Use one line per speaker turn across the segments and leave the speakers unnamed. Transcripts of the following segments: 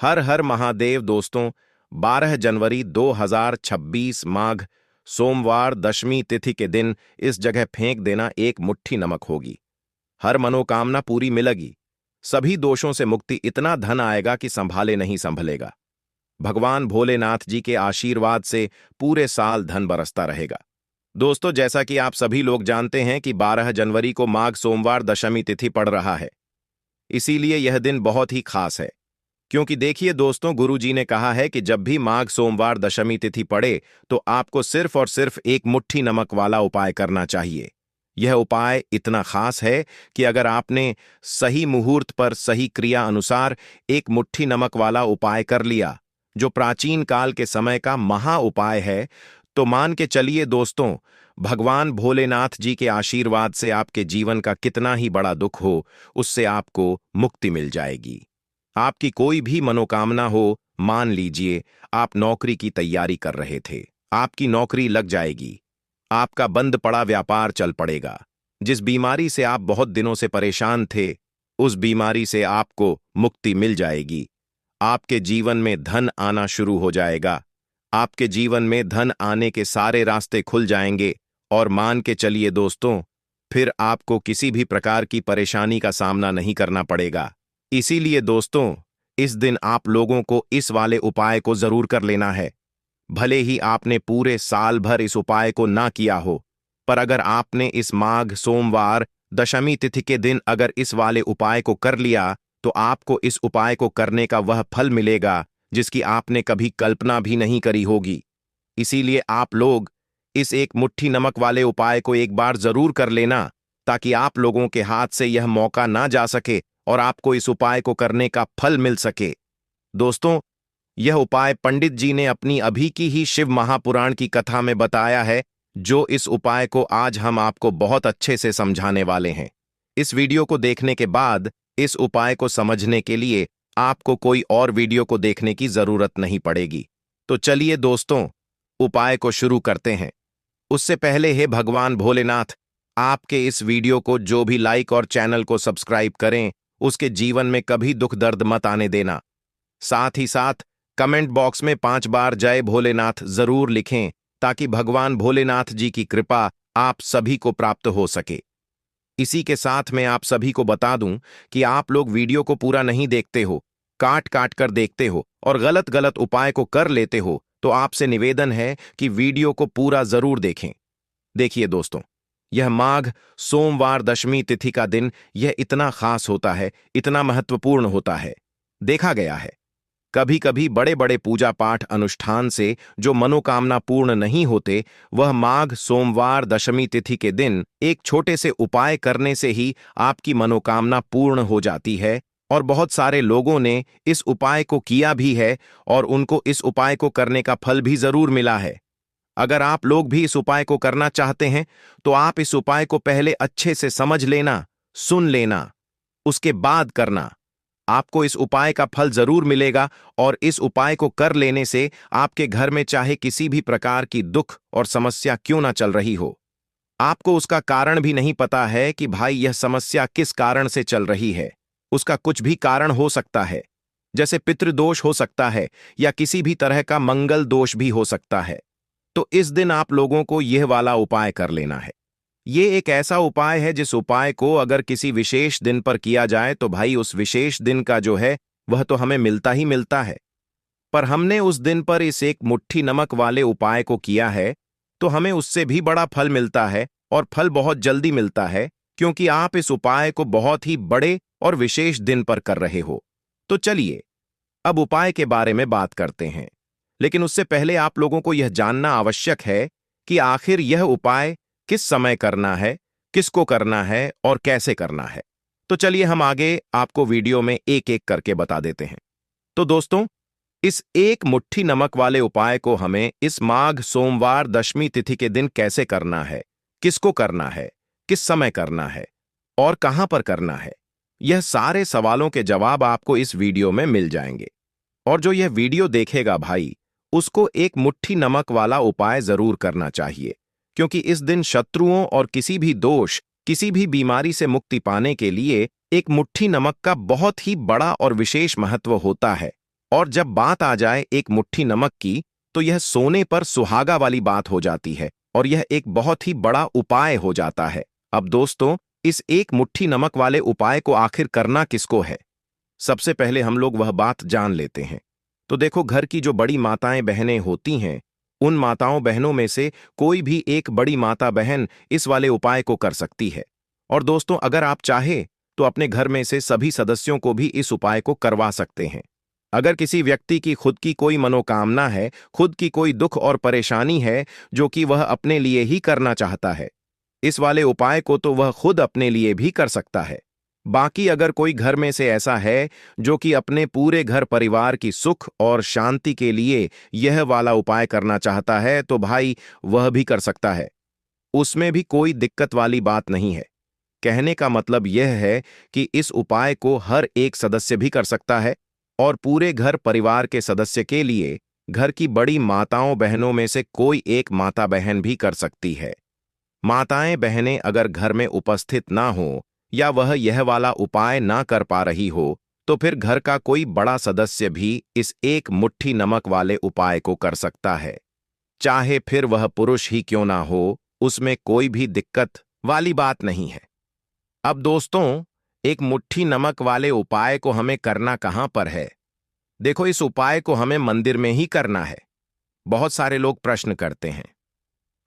हर हर महादेव दोस्तों। 12 जनवरी 2026 माघ सोमवार दशमी तिथि के दिन इस जगह फेंक देना एक मुट्ठी नमक होगी। हर मनोकामना पूरी मिलेगी। सभी दोषों से मुक्ति, इतना धन आएगा कि संभाले नहीं संभलेगा। भगवान भोलेनाथ जी के आशीर्वाद से पूरे साल धन बरसता रहेगा। दोस्तों, जैसा कि आप सभी लोग जानते हैं कि 12 जनवरी को माघ सोमवार दशमी तिथि पड़ रहा है। इसीलिए यह दिन बहुत ही खास है। क्योंकि देखिए दोस्तों, गुरु जी ने कहा है कि जब भी माघ सोमवार दशमी तिथि पड़े तो आपको सिर्फ और सिर्फ एक मुट्ठी नमक वाला उपाय करना चाहिए। यह उपाय इतना खास है कि अगर आपने सही मुहूर्त पर सही क्रिया अनुसार एक मुट्ठी नमक वाला उपाय कर लिया, जो प्राचीन काल के समय का महा उपाय है, तो मान के चलिए दोस्तों, भगवान भोलेनाथ जी के आशीर्वाद से आपके जीवन का कितना ही बड़ा दुख हो, उससे आपको मुक्ति मिल जाएगी। आपकी कोई भी मनोकामना हो, मान लीजिए आप नौकरी की तैयारी कर रहे थे, आपकी नौकरी लग जाएगी। आपका बंद पड़ा व्यापार चल पड़ेगा। जिस बीमारी से आप बहुत दिनों से परेशान थे, उस बीमारी से आपको मुक्ति मिल जाएगी। आपके जीवन में धन आना शुरू हो जाएगा। आपके जीवन में धन आने के सारे रास्ते खुल जाएंगे और मान के चलिए दोस्तों, फिर आपको किसी भी प्रकार की परेशानी का सामना नहीं करना पड़ेगा। इसीलिए दोस्तों, इस दिन आप लोगों को इस वाले उपाय को जरूर कर लेना है। भले ही आपने पूरे साल भर इस उपाय को ना किया हो, पर अगर आपने इस माघ सोमवार दशमी तिथि के दिन अगर इस वाले उपाय को कर लिया, तो आपको इस उपाय को करने का वह फल मिलेगा जिसकी आपने कभी कल्पना भी नहीं करी होगी। इसीलिए आप लोग इस एक मुट्ठी नमक वाले उपाय को एक बार जरूर कर लेना, ताकि आप लोगों के हाथ से यह मौका ना जा सके और आपको इस उपाय को करने का फल मिल सके। दोस्तों, यह उपाय पंडित जी ने अपनी अभी की ही शिव महापुराण की कथा में बताया है, जो इस उपाय को आज हम आपको बहुत अच्छे से समझाने वाले हैं। इस वीडियो को देखने के बाद इस उपाय को समझने के लिए आपको कोई और वीडियो को देखने की जरूरत नहीं पड़ेगी। तो चलिए दोस्तों, उपाय को शुरू करते हैं। उससे पहले हे भगवान भोलेनाथ, आपके इस वीडियो को जो भी लाइक और चैनल को सब्सक्राइब करें, उसके जीवन में कभी दुख दर्द मत आने देना। साथ ही साथ कमेंट बॉक्स में 5 बार जय भोलेनाथ जरूर लिखें, ताकि भगवान भोलेनाथ जी की कृपा आप सभी को प्राप्त हो सके। इसी के साथ मैं आप सभी को बता दूं कि आप लोग वीडियो को पूरा नहीं देखते हो, काट काट कर देखते हो और गलत गलत उपाय को कर लेते हो, तो आपसे निवेदन है कि वीडियो को पूरा जरूर देखें। देखिए दोस्तों, यह माघ सोमवार दशमी तिथि का दिन यह इतना खास होता है, इतना महत्वपूर्ण होता है। देखा गया है कभी कभी बड़े बड़े पूजा पाठ अनुष्ठान से जो मनोकामना पूर्ण नहीं होते, वह माघ सोमवार दशमी तिथि के दिन एक छोटे से उपाय करने से ही आपकी मनोकामना पूर्ण हो जाती है। और बहुत सारे लोगों ने इस उपाय को किया भी है और उनको इस उपाय को करने का फल भी जरूर मिला है। अगर आप लोग भी इस उपाय को करना चाहते हैं, तो आप इस उपाय को पहले अच्छे से समझ लेना, सुन लेना, उसके बाद करना। आपको इस उपाय का फल जरूर मिलेगा और इस उपाय को कर लेने से आपके घर में चाहे किसी भी प्रकार की दुख और समस्या क्यों ना चल रही हो, आपको उसका कारण भी नहीं पता है कि भाई यह समस्या किस कारण से चल रही है। उसका कुछ भी कारण हो सकता है, जैसे पितृदोष हो सकता है या किसी भी तरह का मंगल दोष भी हो सकता है। तो इस दिन आप लोगों को यह वाला उपाय कर लेना है। ये एक ऐसा उपाय है जिस उपाय को अगर किसी विशेष दिन पर किया जाए, तो भाई उस विशेष दिन का जो है वह तो हमें मिलता ही मिलता है। पर हमने उस दिन पर इस एक मुट्ठी नमक वाले उपाय को किया है, तो हमें उससे भी बड़ा फल मिलता है और फल बहुत जल्दी मिलता है, क्योंकि आप इस उपाय को बहुत ही बड़े और विशेष दिन पर कर रहे हो। तो चलिए अब उपाय के बारे में बात करते हैं। लेकिन उससे पहले आप लोगों को यह जानना आवश्यक है कि आखिर यह उपाय किस समय करना है, किसको करना है और कैसे करना है। तो चलिए हम आगे आपको वीडियो में एक एक करके बता देते हैं। तो दोस्तों, इस एक मुट्ठी नमक वाले उपाय को हमें इस माघ सोमवार दशमी तिथि के दिन कैसे करना है, किसको करना है, किस समय करना है और कहां पर करना है, यह सारे सवालों के जवाब आपको इस वीडियो में मिल जाएंगे। और जो यह वीडियो देखेगा भाई, उसको एक मुट्ठी नमक वाला उपाय जरूर करना चाहिए, क्योंकि इस दिन शत्रुओं और किसी भी दोष, किसी भी बीमारी से मुक्ति पाने के लिए एक मुट्ठी नमक का बहुत ही बड़ा और विशेष महत्व होता है। और जब बात आ जाए एक मुट्ठी नमक की, तो यह सोने पर सुहागा वाली बात हो जाती है और यह एक बहुत ही बड़ा उपाय हो जाता है। अब दोस्तों, इस एक मुट्ठी नमक वाले उपाय को आखिर करना किसको है? सबसे पहले हम लोग वह बात जान लेते हैं। तो देखो, घर की जो बड़ी माताएं बहनें होती हैं, उन माताओं बहनों में से कोई भी एक बड़ी माता बहन इस वाले उपाय को कर सकती है। और दोस्तों, अगर आप चाहे तो अपने घर में से सभी सदस्यों को भी इस उपाय को करवा सकते हैं। अगर किसी व्यक्ति की खुद की कोई मनोकामना है, खुद की कोई दुख और परेशानी है जो कि वह अपने लिए ही करना चाहता है, इस वाले उपाय को तो वह खुद अपने लिए भी कर सकता है। बाकी अगर कोई घर में से ऐसा है जो कि अपने पूरे घर परिवार की सुख और शांति के लिए यह वाला उपाय करना चाहता है, तो भाई वह भी कर सकता है। उसमें भी कोई दिक्कत वाली बात नहीं है। कहने का मतलब यह है कि इस उपाय को हर एक सदस्य भी कर सकता है और पूरे घर परिवार के सदस्य के लिए घर की बड़ी माताओं बहनों में से कोई एक माता बहन भी कर सकती है। माताएं बहनें अगर घर में उपस्थित ना हो या वह यह वाला उपाय ना कर पा रही हो, तो फिर घर का कोई बड़ा सदस्य भी इस एक मुट्ठी नमक वाले उपाय को कर सकता है। चाहे फिर वह पुरुष ही क्यों ना हो, उसमें कोई भी दिक्कत वाली बात नहीं है। अब दोस्तों, एक मुट्ठी नमक वाले उपाय को हमें करना कहां पर है? देखो, इस उपाय को हमें मंदिर में ही करना है। बहुत सारे लोग प्रश्न करते हैं,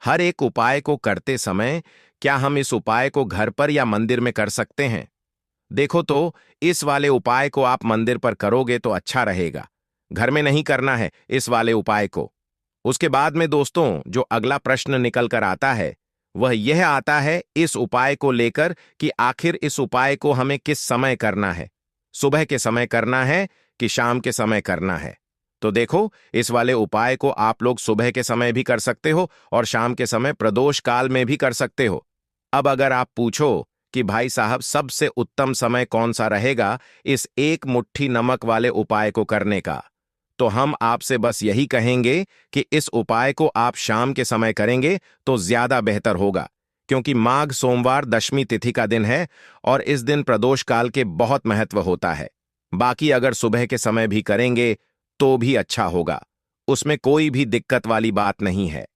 हर एक उपाय को करते समय क्या हम इस उपाय को घर पर या मंदिर में कर सकते हैं? देखो, तो इस वाले उपाय को आप मंदिर पर करोगे तो अच्छा रहेगा। घर में नहीं करना है इस वाले उपाय को। उसके बाद में दोस्तों, जो अगला प्रश्न निकल कर आता है वह यह आता है इस उपाय को लेकर कि आखिर इस उपाय को हमें किस समय करना है? सुबह के समय करना है कि शाम के समय करना है? तो देखो, इस वाले उपाय को आप लोग सुबह के समय भी कर सकते हो और शाम के समय प्रदोष काल में भी कर सकते हो। अब अगर आप पूछो कि भाई साहब, सबसे उत्तम समय कौन सा रहेगा इस एक मुट्ठी नमक वाले उपाय को करने का, तो हम आपसे बस यही कहेंगे कि इस उपाय को आप शाम के समय करेंगे तो ज्यादा बेहतर होगा, क्योंकि माघ सोमवार दशमी तिथि का दिन है और इस दिन प्रदोष काल के बहुत महत्व होता है। बाकी अगर सुबह के समय भी करेंगे तो भी अच्छा होगा, उसमें कोई भी दिक्कत वाली बात नहीं है।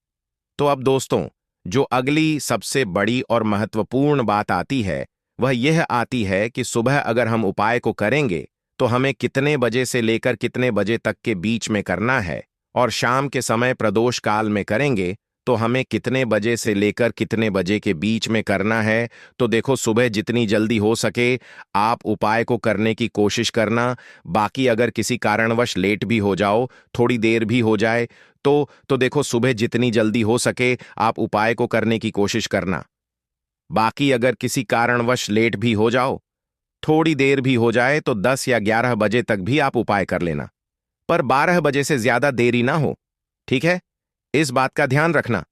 तो अब दोस्तों, जो अगली सबसे बड़ी और महत्वपूर्ण बात आती है वह यह आती है कि सुबह अगर हम उपाय को करेंगे तो हमें कितने बजे से लेकर कितने बजे तक के बीच में करना है, और शाम के समय प्रदोष काल में करेंगे तो हमें कितने बजे से लेकर कितने बजे के बीच में करना है। तो देखो, सुबह जितनी जल्दी हो सके आप उपाय को करने की कोशिश करना। बाकी अगर किसी कारणवश लेट भी हो जाओ, थोड़ी देर भी हो जाए, तो देखो, सुबह जितनी जल्दी हो सके आप उपाय को करने की कोशिश करना। बाकी अगर किसी कारणवश लेट भी हो जाओ, थोड़ी देर भी हो जाए, तो 10 या 11 बजे तक भी आप उपाय कर लेना, पर 12 बजे से ज्यादा देरी ना हो। ठीक है, इस बात का ध्यान रखना।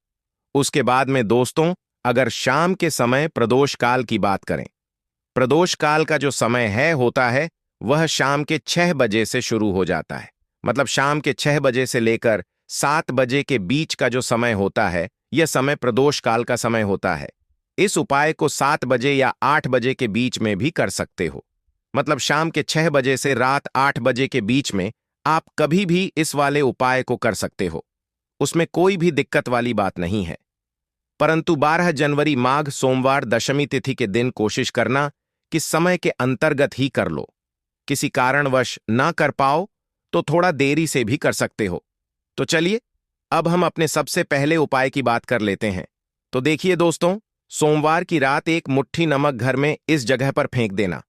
उसके बाद में दोस्तों, अगर शाम के समय प्रदोष काल की बात करें, प्रदोष काल का जो समय है होता है वह शाम के 6 बजे से शुरू हो जाता है। मतलब शाम के 6 बजे से लेकर 7 बजे के बीच का जो समय होता है, यह समय प्रदोष काल का समय होता है। इस उपाय को 7 बजे या 8 बजे के बीच में भी कर सकते हो। मतलब शाम के 6 बजे से रात 8 बजे के बीच में आप कभी भी इस वाले उपाय को कर सकते हो, उसमें कोई भी दिक्कत वाली बात नहीं है। परंतु 12 जनवरी माघ सोमवार दशमी तिथि के दिन कोशिश करना कि समय के अंतर्गत ही कर लो। किसी कारणवश ना कर पाओ तो थोड़ा देरी से भी कर सकते हो। तो चलिए, अब हम अपने सबसे पहले उपाय की बात कर लेते हैं। तो देखिए दोस्तों, सोमवार की रात एक मुट्ठी नमक घर में इस जगह पर फेंक देना।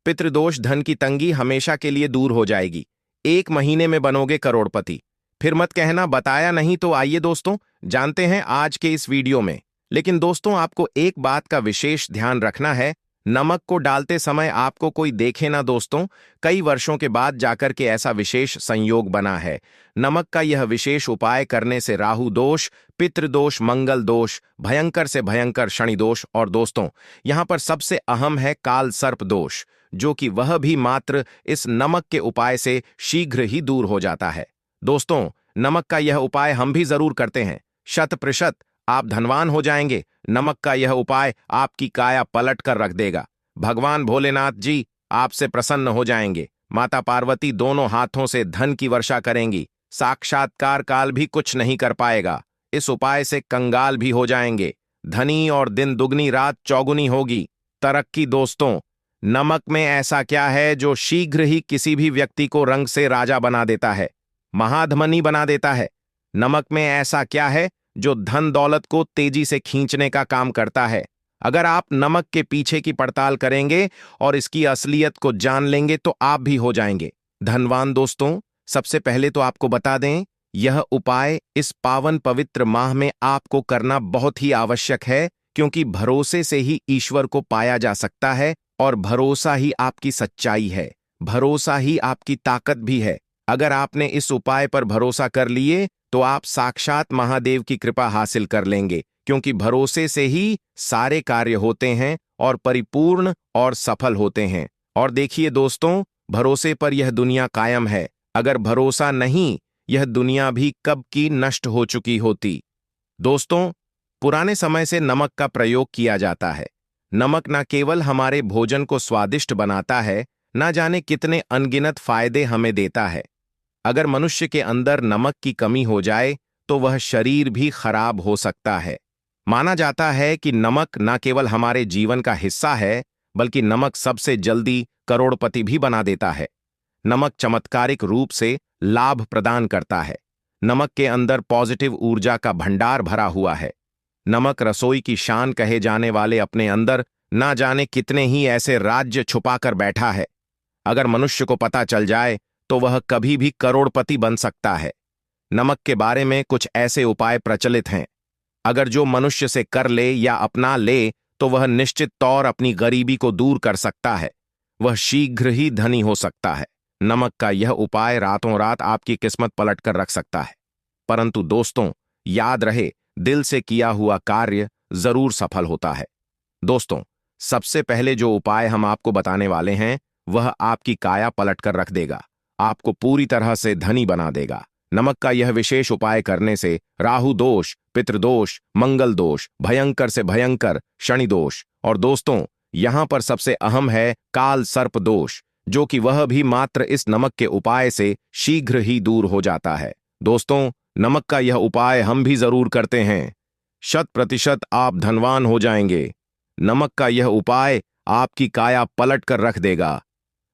पितृदोष, धन की तंगी हमेशा के लिए दूर हो जाएगी। 1 महीने में बनोगे करोड़पति। फिर मत कहना बताया नहीं। तो आइए दोस्तों, जानते हैं आज के इस वीडियो में। लेकिन दोस्तों, आपको एक बात का विशेष ध्यान रखना है, नमक को डालते समय आपको कोई देखे ना दोस्तों। कई वर्षों के बाद जाकर के ऐसा विशेष संयोग बना है। नमक का यह विशेष उपाय करने से राहु दोष, पितृदोष, मंगल दोष, भयंकर से भयंकर शनि दोष, और दोस्तों यहां पर सबसे अहम है काल सर्प दोष, जो कि वह भी मात्र इस नमक के उपाय से शीघ्र ही दूर हो जाता है। दोस्तों, नमक का यह उपाय हम भी जरूर करते हैं। 100% आप धनवान हो जाएंगे। नमक का यह उपाय आपकी काया पलट कर रख देगा। भगवान भोलेनाथ जी आपसे प्रसन्न हो जाएंगे। माता पार्वती दोनों हाथों से धन की वर्षा करेंगी। साक्षात्कार काल भी कुछ नहीं कर पाएगा। इस उपाय से कंगाल भी हो जाएंगे। धनी और दिन दुगनी रात चौगुनी होगी। तरक्की दोस्तों, नमक में ऐसा क्या है जो शीघ्र ही किसी भी व्यक्ति को रंग से राजा बना देता है, महाधमनी बना देता है? नमक में ऐसा क्या है जो धन दौलत को तेजी से खींचने का काम करता है? अगर आप नमक के पीछे की पड़ताल करेंगे और इसकी असलियत को जान लेंगे तो आप भी हो जाएंगे धनवान। दोस्तों, सबसे पहले तो आपको बता दें, यह उपाय इस पावन पवित्र माह में आपको करना बहुत ही आवश्यक है, क्योंकि भरोसे से ही ईश्वर को पाया जा सकता है और भरोसा ही आपकी सच्चाई है, भरोसा ही आपकी ताकत भी है। अगर आपने इस उपाय पर भरोसा कर लिए तो आप साक्षात महादेव की कृपा हासिल कर लेंगे, क्योंकि भरोसे से ही सारे कार्य होते हैं और परिपूर्ण और सफल होते हैं। और देखिए दोस्तों, भरोसे पर यह दुनिया कायम है। अगर भरोसा नहीं, यह दुनिया भी कब की नष्ट हो चुकी होती। दोस्तों, पुराने समय से नमक का प्रयोग किया जाता है। नमक न केवल हमारे भोजन को स्वादिष्ट बनाता है, न जाने कितने अनगिनत फायदे हमें देता है। अगर मनुष्य के अंदर नमक की कमी हो जाए तो वह शरीर भी खराब हो सकता है। माना जाता है कि नमक न केवल हमारे जीवन का हिस्सा है, बल्कि नमक सबसे जल्दी करोड़पति भी बना देता है। नमक चमत्कारिक रूप से लाभ प्रदान करता है। नमक के अंदर पॉजिटिव ऊर्जा का भंडार भरा हुआ है। नमक रसोई की शान कहे जाने वाले अपने अंदर ना जाने कितने ही ऐसे राज्य छुपाकर बैठा है। अगर मनुष्य को पता चल जाए तो वह कभी भी करोड़पति बन सकता है। नमक के बारे में कुछ ऐसे उपाय प्रचलित हैं। अगर जो मनुष्य से कर ले या अपना ले तो वह निश्चित तौर अपनी गरीबी को दूर कर सकता है। वह शीघ्र ही धनी हो सकता है। नमक का यह उपाय रातों रात आपकी किस्मत पलट कर रख सकता है। परंतु दोस्तों, याद रहे, दिल से किया हुआ कार्य जरूर सफल होता है। दोस्तों, सबसे पहले जो उपाय हम आपको बताने वाले हैं वह आपकी काया पलट कर रख देगा, आपको पूरी तरह से धनी बना देगा। नमक का यह विशेष उपाय करने से राहु दोष, पितृदोष, मंगल दोष, भयंकर से भयंकर शनि दोष और दोस्तों, यहां पर सबसे अहम है काल सर्प दोष, जो कि वह भी मात्र इस नमक के उपाय से शीघ्र ही दूर हो जाता है। दोस्तों, नमक का यह उपाय हम भी जरूर करते हैं। 100% आप धनवान हो जाएंगे। नमक का यह उपाय आपकी काया पलट कर रख देगा।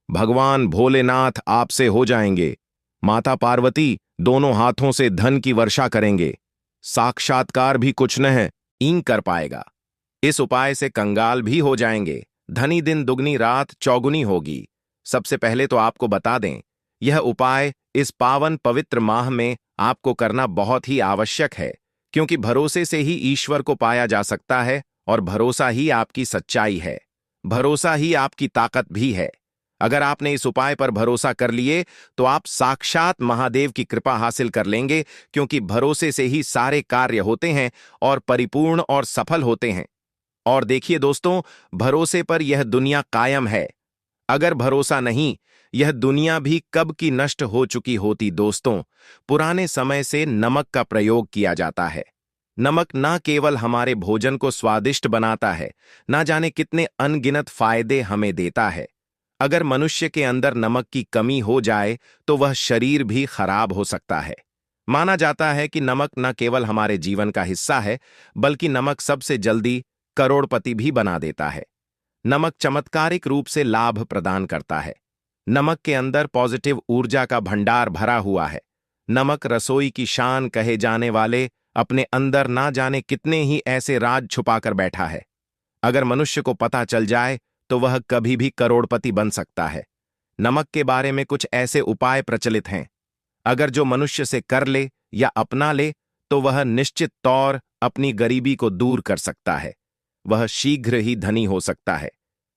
भगवान भोलेनाथ आपसे हो जाएंगे। माता पार्वती दोनों हाथों से धन की वर्षा करेंगे। साक्षात्कार भी कुछ नहीं कर पाएगा। इस उपाय से कंगाल भी हो जाएंगे। धनी दिन दुगनी रात चौगुनी होगी। सबसे पहले तो आपको बता दें, यह उपाय इस पावन पवित्र माह में आपको करना बहुत ही आवश्यक है, क्योंकि भरोसे से ही ईश्वर को पाया जा सकता है और भरोसा ही आपकी सच्चाई है। भरोसा ही आपकी ताकत भी है। अगर आपने इस उपाय पर भरोसा कर लिए तो आप साक्षात महादेव की कृपा हासिल कर लेंगे, क्योंकि भरोसे से ही सारे कार्य होते हैं और परिपूर्ण और सफल होते हैं। और देखिए दोस्तों, भरोसे पर यह दुनिया कायम है। अगर भरोसा नहीं, यह दुनिया भी कब की नष्ट हो चुकी होती। दोस्तों, पुराने समय से नमक का प्रयोग किया जाता है। नमक न केवल हमारे भोजन को स्वादिष्ट बनाता है, ना जाने कितने अनगिनत फायदे हमें देता है। अगर मनुष्य के अंदर नमक की कमी हो जाए तो वह शरीर भी खराब हो सकता है। माना जाता है कि नमक न केवल हमारे जीवन का हिस्सा है, बल्कि नमक सबसे जल्दी करोड़पति भी बना देता है। नमक चमत्कारिक रूप से लाभ प्रदान करता है। नमक के अंदर पॉजिटिव ऊर्जा का भंडार भरा हुआ है। नमक रसोई की शान कहे जाने वाले अपने अंदर ना जाने कितने ही ऐसे राज छुपाकर बैठा है। अगर मनुष्य को पता चल जाए तो वह कभी भी करोड़पति बन सकता है। नमक के बारे में कुछ ऐसे उपाय प्रचलित हैं। अगर जो मनुष्य से कर ले या अपना ले तो वह निश्चित तौर अपनी गरीबी को दूर कर सकता है। वह शीघ्र ही धनी हो सकता है।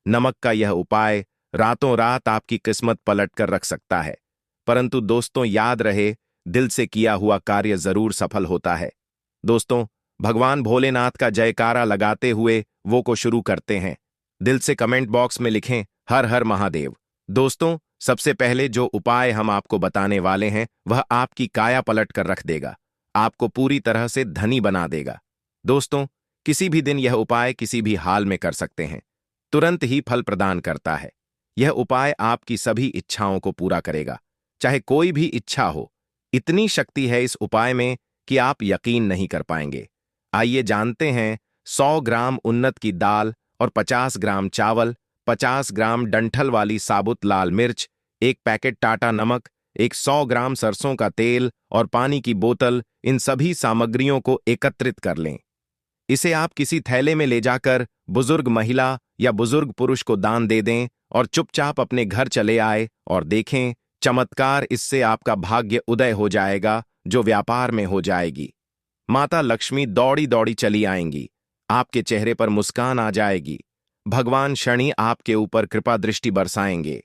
नमक का यह उपाय रातों रात आपकी किस्मत पलट कर रख सकता है। परंतु दोस्तों, याद रहे, दिल से किया हुआ कार्य जरूर सफल होता है। दोस्तों, भगवान भोलेनाथ का जयकारा लगाते हुए वो को शुरू करते हैं। दिल से कमेंट बॉक्स में लिखें हर हर महादेव। दोस्तों, सबसे पहले जो उपाय हम आपको बताने वाले हैं वह आपकी काया पलट कर रख देगा, आपको पूरी तरह से धनी बना देगा। दोस्तों, किसी भी दिन यह उपाय किसी भी हाल में कर सकते हैं, तुरंत ही फल प्रदान करता है। यह उपाय आपकी सभी इच्छाओं को पूरा करेगा, चाहे कोई भी इच्छा हो। इतनी शक्ति है इस उपाय में कि आप यकीन नहीं कर पाएंगे। आइए जानते हैं। 100 ग्राम उन्नत की दाल और 50 ग्राम चावल, 50 ग्राम डंठल वाली साबुत लाल मिर्च, एक पैकेट टाटा नमक, एक 100 ग्राम सरसों का तेल और पानी की बोतल, इन सभी सामग्रियों को एकत्रित कर लें। इसे आप किसी थैले में ले जाकर बुजुर्ग महिला या बुजुर्ग पुरुष को दान दे दें और चुपचाप अपने घर चले आए और देखें चमत्कार। इससे आपका भाग्य उदय हो जाएगा, जो व्यापार में हो जाएगी। माता लक्ष्मी दौड़ी दौड़ी चली आएंगी, आपके चेहरे पर मुस्कान आ जाएगी। भगवान शनि आपके ऊपर कृपा दृष्टि बरसाएंगे।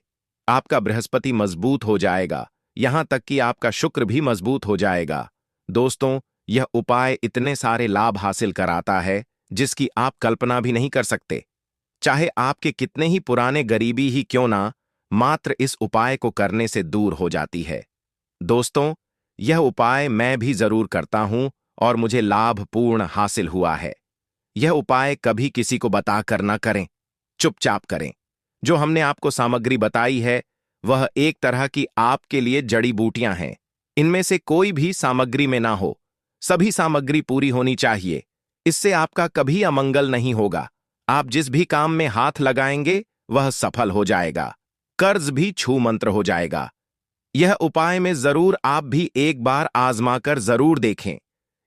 आपका बृहस्पति मजबूत हो जाएगा, यहां तक कि आपका शुक्र भी मजबूत हो जाएगा। दोस्तों, यह उपाय इतने सारे लाभ हासिल कराता है जिसकी आप कल्पना भी नहीं कर सकते। चाहे आपके कितने ही पुराने गरीबी ही क्यों ना, मात्र इस उपाय को करने से दूर हो जाती है। दोस्तों, यह उपाय मैं भी जरूर करता हूं और मुझे लाभपूर्ण हासिल हुआ है। यह उपाय कभी किसी को बताकर न करें, चुपचाप करें। जो हमने आपको सामग्री बताई है वह एक तरह की आपके लिए जड़ी बूटियां हैं। इनमें से कोई भी सामग्री में ना हो, सभी सामग्री पूरी होनी चाहिए। इससे आपका कभी अमंगल नहीं होगा। आप जिस भी काम में हाथ लगाएंगे वह सफल हो जाएगा, कर्ज भी छू मंत्र हो जाएगा। यह उपाय में जरूर आप भी एक बार आजमाकर जरूर देखें।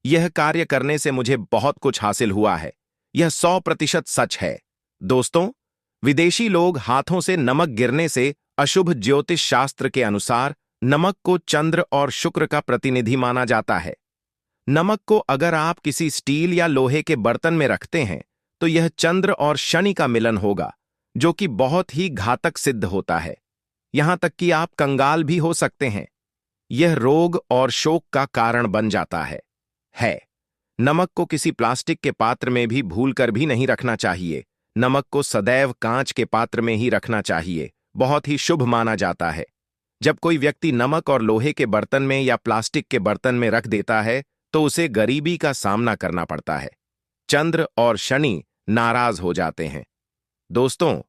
यह कार्य करने से मुझे बहुत कुछ हासिल हुआ है, यह 100% सच है। दोस्तों, विदेशी लोग हाथों से नमक गिरने से अशुभ ज्योतिष शास्त्र के अनुसार नमक को चंद्र और शुक्र का प्रतिनिधि माना जाता है। नमक को अगर आप किसी स्टील या लोहे के बर्तन में रखते हैं तो यह चंद्र और शनि का मिलन होगा, जो कि बहुत ही घातक सिद्ध होता है। यहां तक कि आप कंगाल भी हो सकते हैं। यह रोग और शोक का कारण बन जाता है। नमक को किसी प्लास्टिक के पात्र में भी भूलकर भी नहीं रखना चाहिए। नमक को सदैव कांच के पात्र में ही रखना चाहिए, बहुत ही शुभ माना जाता है। जब कोई व्यक्ति नमक और लोहे के बर्तन में या प्लास्टिक के बर्तन में रख देता है तो उसे गरीबी का सामना करना पड़ता है। चंद्र और शनि नाराज हो जाते हैं। दोस्तों,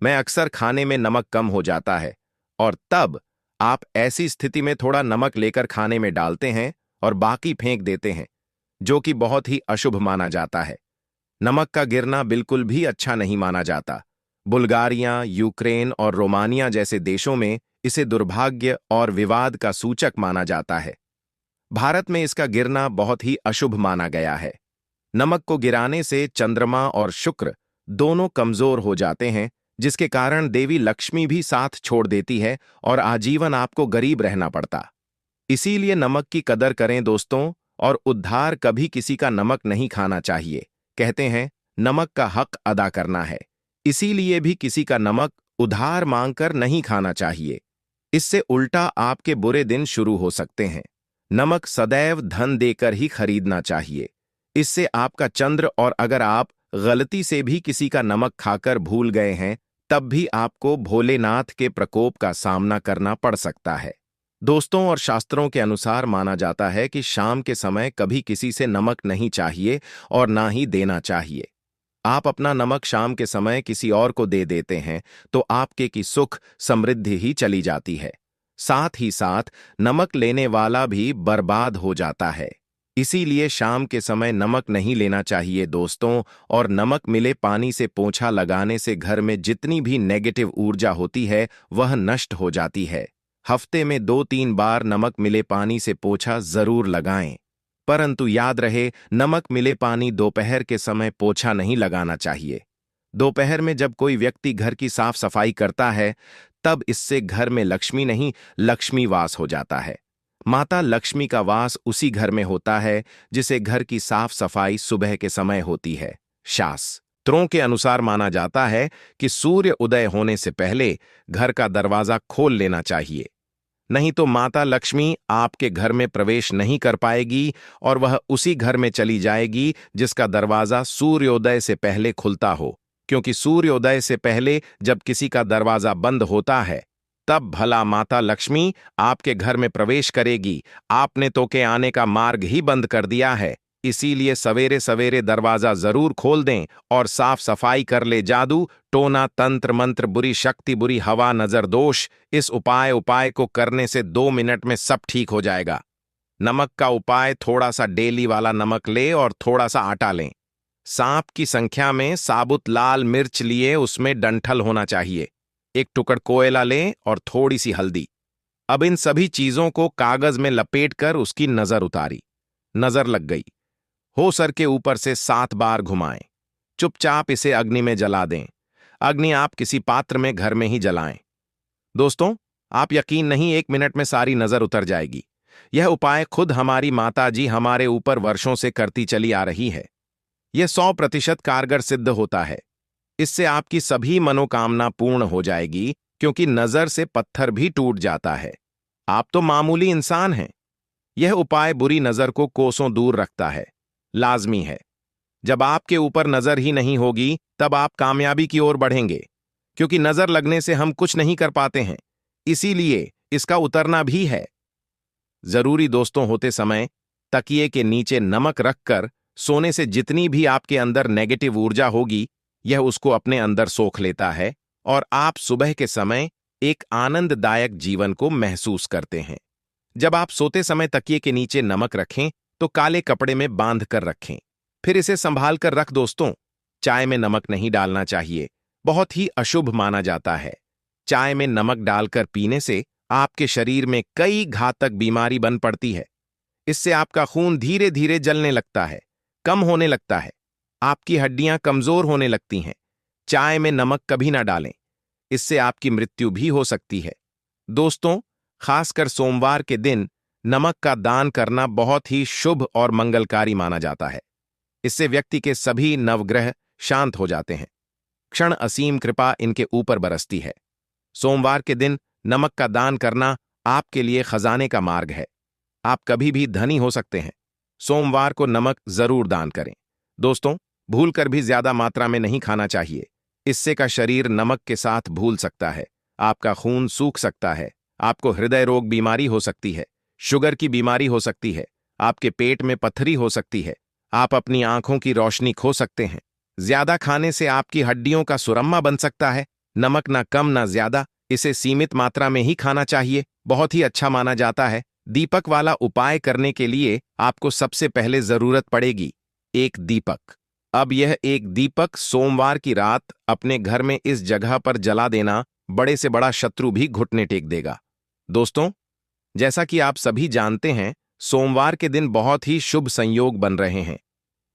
मैं अक्सर खाने में नमक कम हो जाता है और तब आप ऐसी स्थिति में थोड़ा नमक लेकर खाने में डालते हैं और बाकी फेंक देते हैं, जो कि बहुत ही अशुभ माना जाता है। नमक का गिरना बिल्कुल भी अच्छा नहीं माना जाता। बुल्गारिया, यूक्रेन और रोमानिया जैसे देशों में इसे दुर्भाग्य और विवाद का सूचक माना जाता है। भारत में इसका गिरना बहुत ही अशुभ माना गया है। नमक को गिराने से चंद्रमा और शुक्र दोनों कमजोर हो जाते हैं, जिसके कारण देवी लक्ष्मी भी साथ छोड़ देती है और आजीवन आपको गरीब रहना पड़ता। इसीलिए नमक की कदर करें दोस्तों, और उद्धार कभी किसी का नमक नहीं खाना चाहिए। कहते हैं नमक का हक अदा करना है, इसीलिए भी किसी का नमक उधार मांगकर नहीं खाना चाहिए। इससे उल्टा आपके बुरे दिन शुरू हो सकते हैं। नमक सदैव धन देकर ही खरीदना चाहिए, इससे आपका चंद्र, और अगर आप गलती से भी किसी का नमक खाकर भूल गए हैं तब भी आपको भोलेनाथ के प्रकोप का सामना करना पड़ सकता है। दोस्तों, और शास्त्रों के अनुसार माना जाता है कि शाम के समय कभी किसी से नमक नहीं चाहिए और ना ही देना चाहिए। आप अपना नमक शाम के समय किसी और को दे देते हैं तो आपके की सुख समृद्धि ही चली जाती है, साथ ही साथ नमक लेने वाला भी बर्बाद हो जाता है। इसीलिए शाम के समय नमक नहीं लेना चाहिए दोस्तों। और नमक मिले पानी से पोंछा लगाने से घर में जितनी भी नेगेटिव ऊर्जा होती है वह नष्ट हो जाती है। हफ्ते में 2-3 बार नमक मिले पानी से पोंछा जरूर लगाएं, परंतु याद रहे नमक मिले पानी दोपहर के समय पोंछा नहीं लगाना चाहिए। दोपहर में जब कोई व्यक्ति घर की साफ सफाई करता है तब इससे घर में लक्ष्मी नहीं लक्ष्मी वास हो जाता है। माता लक्ष्मी का वास उसी घर में होता है जिसे घर की साफ सफाई सुबह के समय होती है। शास्त्रों के अनुसार माना जाता है कि सूर्य उदय होने से पहले घर का दरवाजा खोल लेना चाहिए, नहीं तो माता लक्ष्मी आपके घर में प्रवेश नहीं कर पाएगी और वह उसी घर में चली जाएगी जिसका दरवाजा सूर्योदय से पहले खुलता हो, क्योंकि सूर्योदय से पहले जब किसी का दरवाजा बंद होता है तब भला माता लक्ष्मी आपके घर में प्रवेश करेगी। आपने तो के आने का मार्ग ही बंद कर दिया है। इसीलिए सवेरे सवेरे दरवाजा जरूर खोल दें और साफ सफाई कर ले। जादू टोना तंत्र मंत्र बुरी शक्ति बुरी हवा नजर दोष, इस उपाय को करने से 2 मिनट में सब ठीक हो जाएगा। नमक का उपाय, थोड़ा सा डेली वाला नमक ले और थोड़ा सा आटा लें। सांप की संख्या में साबुत लाल मिर्च लिए, उसमें डंठल होना चाहिए। एक टुकड़ कोयला लें और थोड़ी सी हल्दी। अब इन सभी चीजों को कागज में लपेटकर उसकी नजर उतारी। नजर लग गई। हो सर के ऊपर से 7 बार घुमाएं। चुपचाप इसे अग्नि में जला दें। अग्नि आप किसी पात्र में घर में ही जलाएं। दोस्तों, आप यकीन नहीं, 1 मिनट में सारी नजर उतर जाएगी। यह उपाय खुद हमारी माता जी हमारे ऊपर वर्षों से करती चली आ रही है। यह 100% कारगर सिद्ध होता है। इससे आपकी सभी मनोकामना पूर्ण हो जाएगी, क्योंकि नजर से पत्थर भी टूट जाता है। आप तो मामूली इंसान हैं। यह उपाय बुरी नजर को कोसों दूर रखता है। लाजमी है। जब आपके ऊपर नजर ही नहीं होगी, तब आप कामयाबी की ओर बढ़ेंगे, क्योंकि नजर लगने से हम कुछ नहीं कर पाते हैं। इसीलिए इसका उतरना भी है। जरूरी दोस्तों, होते समय तकिए के नीचे नमक रखकर सोने से जितनी भी आपके अंदर नेगेटिव ऊर्जा होगी, यह उसको अपने अंदर सोख लेता है और आप सुबह के समय एक आनंददायक जीवन को महसूस करते हैं। जब आप सोते समय तकिए के नीचे नमक रखें तो काले कपड़े में बांध कर रखें, फिर इसे संभाल कर रख। दोस्तों, चाय में नमक नहीं डालना चाहिए, बहुत ही अशुभ माना जाता है। चाय में नमक डालकर पीने से आपके शरीर में कई घातक बीमारी बन पड़ती है। इससे आपका खून धीरे धीरे जलने लगता है, कम होने लगता है, आपकी हड्डियां कमजोर होने लगती हैं। चाय में नमक कभी ना डालें, इससे आपकी मृत्यु भी हो सकती है। दोस्तों, खासकर सोमवार के दिन नमक का दान करना बहुत ही शुभ और मंगलकारी माना जाता है। इससे व्यक्ति के सभी नवग्रह शांत हो जाते हैं। क्षण असीम कृपा इनके ऊपर बरसती है। सोमवार के दिन नमक का दान करना आपके लिए खजाने का मार्ग है। आप कभी भी धनी हो सकते हैं। सोमवार को नमक जरूर दान करें। दोस्तों, भूलकर भी ज्यादा मात्रा में नहीं खाना चाहिए। इससे का शरीर नमक के साथ भूल सकता है, आपका खून सूख सकता है, आपको हृदय रोग बीमारी हो सकती है, शुगर की बीमारी हो सकती है, आपके पेट में पत्थरी हो सकती है, आप अपनी आंखों की रोशनी खो सकते हैं। ज्यादा खाने से आपकी हड्डियों का सुरम्मा बन सकता है। नमक ना कम ना ज्यादा, इसे सीमित मात्रा में ही खाना चाहिए, बहुत ही अच्छा माना जाता है। दीपक वाला उपाय करने के लिए आपको सबसे पहले जरूरत पड़ेगी एक दीपक। अब यह एक दीपक सोमवार की रात अपने घर में इस जगह पर जला देना, बड़े से बड़ा शत्रु भी घुटने टेक देगा। दोस्तों, जैसा कि आप सभी जानते हैं, सोमवार के दिन बहुत ही शुभ संयोग बन रहे हैं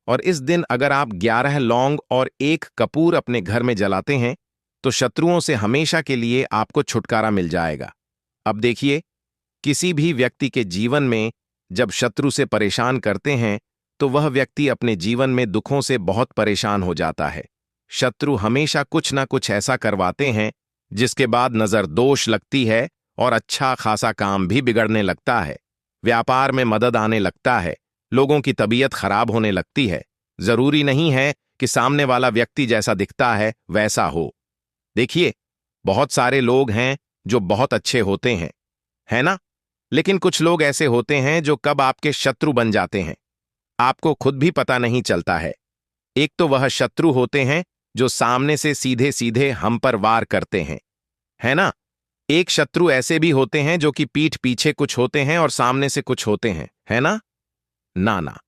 और इस दिन अगर आप 11 लौंग और 1 कपूर अपने घर में जलाते हैं तो शत्रुओं से हमेशा के लिए आपको छुटकारा मिल जाएगा। अब देखिए, किसी भी व्यक्ति के जीवन में जब शत्रु से परेशान करते हैं तो वह व्यक्ति अपने जीवन में दुखों से बहुत परेशान हो जाता है। शत्रु हमेशा कुछ ना कुछ ऐसा करवाते हैं जिसके बाद नजर दोष लगती है और अच्छा खासा काम भी बिगड़ने लगता है। व्यापार में मदद आने लगता है, लोगों की तबीयत खराब होने लगती है। जरूरी नहीं है कि सामने वाला व्यक्ति जैसा दिखता है वैसा हो। देखिए, बहुत सारे लोग हैं जो बहुत अच्छे होते हैं, है ना? लेकिन कुछ लोग ऐसे होते हैं जो कब आपके शत्रु बन जाते हैं, आपको खुद भी पता नहीं चलता है। एक तो वह शत्रु होते हैं जो सामने से सीधे सीधे हम पर वार करते हैं, है ना? एक शत्रु ऐसे भी होते हैं जो कि पीठ पीछे कुछ होते हैं और सामने से कुछ होते हैं, है ना? ना।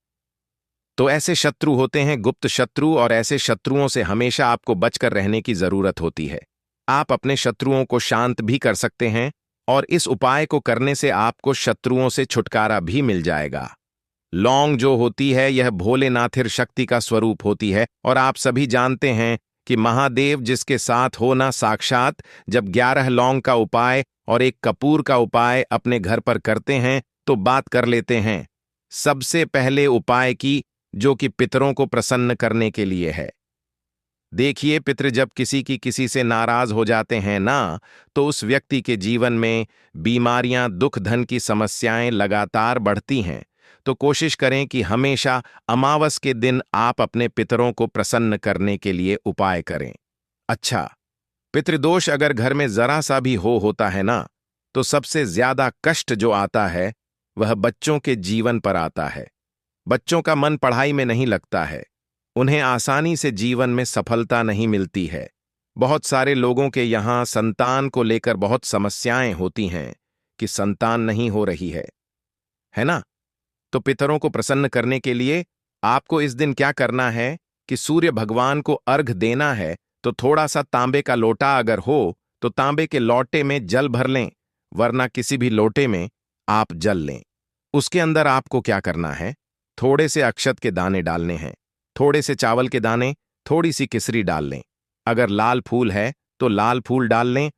तो ऐसे शत्रु होते हैं गुप्त शत्रु, और ऐसे शत्रुओं से हमेशा आपको बचकर रहने की जरूरत होती है। आप अपने शत्रुओं को शांत भी कर सकते हैं और इस उपाय को करने से आपको शत्रुओं से छुटकारा भी मिल जाएगा। लौंग जो होती है यह भोलेनाथिर शक्ति का स्वरूप होती है और आप सभी जानते हैं कि महादेव जिसके साथ हो ना साक्षात। जब 11 लौंग का उपाय और 1 कपूर का उपाय अपने घर पर करते हैं तो बात कर लेते हैं सबसे पहले उपाय की, जो कि पितरों को प्रसन्न करने के लिए है। देखिए, पितृ जब किसी से नाराज हो जाते हैं ना, तो उस व्यक्ति के जीवन में बीमारियां, दुख, धन की समस्याएं लगातार बढ़ती हैं। तो कोशिश करें कि हमेशा अमावस के दिन आप अपने पितरों को प्रसन्न करने के लिए उपाय करें। अच्छा, पितृदोष अगर घर में जरा सा भी होता है ना, तो सबसे ज्यादा कष्ट जो आता है वह बच्चों के जीवन पर आता है। बच्चों का मन पढ़ाई में नहीं लगता है। उन्हें आसानी से जीवन में सफलता नहीं मिलती है। बहुत सारे लोगों के यहाँ संतान को लेकर बहुत समस्याएं होती हैं कि संतान नहीं हो रही है ना? तो पितरों को प्रसन्न करने के लिए आपको इस दिन क्या करना है कि सूर्य भगवान को अर्घ देना है। तो थोड़ा सा तांबे का लोटा अगर हो तो तांबे के लोटे में जल भर लें, वरना किसी भी लोटे में आप जल लें। उसके अंदर आपको क्या करना है, थोड़े से अक्षत के दाने डालने हैं, थोड़े से चावल के दाने, थोड़ी सी किसरी डाल लें। अगर लाल फूल है तो लाल फूल डाल लें